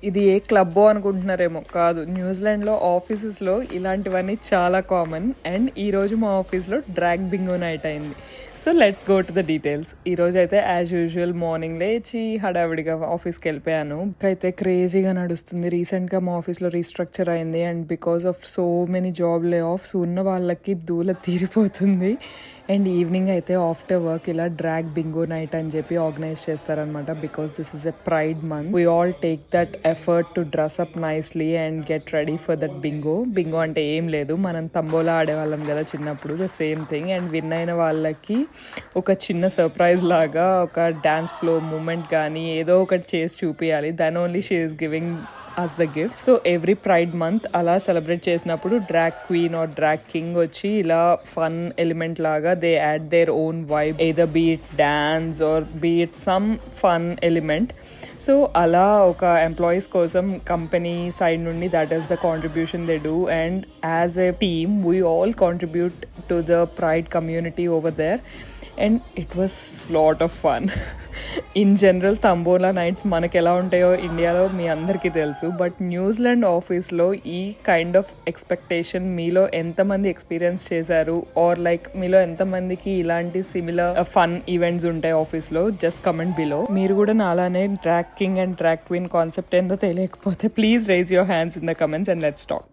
ఇది ఏ క్లబ్బో అనుకుంటున్నారేమో, కాదు. న్యూజిలాండ్లో ఆఫీసెస్లో ఇలాంటివన్నీ చాలా కామన్. అండ్ ఈరోజు మా ఆఫీస్లో డ్రాగ్ బింగో నైట్ అయింది. So let's go to the details. ఈరోజు అయితే యాజ్ యూజువల్ మార్నింగ్ లేచి హడావిడిగా ఆఫీస్కి వెళ్ళిపోయాను. అయితే క్రేజీగా నడుస్తుంది. రీసెంట్గా మా ఆఫీస్లో రీస్ట్రక్చర్ అయింది and because of so many job లే ఆఫ్స్ ఉన్న వాళ్ళకి దూల తీరిపోతుంది. అండ్ ఈవినింగ్ అయితే ఆఫ్టర్ వర్క్ ఇలా డ్రాగ్ బింగో నైట్ అని చెప్పి ఆర్గనైజ్ చేస్తారనమాట. Because this is a pride month. We all take that effort to dress up nicely and get ready for that Bingo. Bingo అంటే ఏం లేదు, మనం తంబోలా ఆడేవాళ్ళం కదా చిన్నప్పుడు, the same thing. And win అయిన వాళ్ళకి ఒక చిన్న సర్ప్రైజ్ లాగా ఒక డాన్స్ ఫ్లో మూమెంట్ కానీ ఏదో ఒకటి చేసి చూపించాలి. Then only she is giving as the gift. So every pride month అలా సెలబ్రేట్ చేసినప్పుడు drag queen or drag king వచ్చి ఇలా ఫన్ ఎలిమెంట్ లాగా they add their own vibe, either be it dance or be it some fun element. So అలా ఒక employees కోసం company side నుండి that is the contribution they do. And as a team we all contribute to the pride community over there. And it was lot of fun. In general tambola nights మనకి ఎలా ఉంటాయో ఇండియాలో మీ అందరికీ తెలుసు. But New Zealand ఆఫీస్లో ఈ kind of expectation మీలో ఎంతమంది ఎక్స్పీరియన్స్ చేశారు, ఆర్ లైక్ మీలో ఎంతమందికి ఇలాంటి సిమిలర్ ఫన్ ఈవెంట్స్ ఉంటాయి ఆఫీస్లో? Just comment below. మీరు కూడా నాలానే drag king and drag queen concept ఏందో తెలియకపోతే please raise your hands in the comments and let's talk.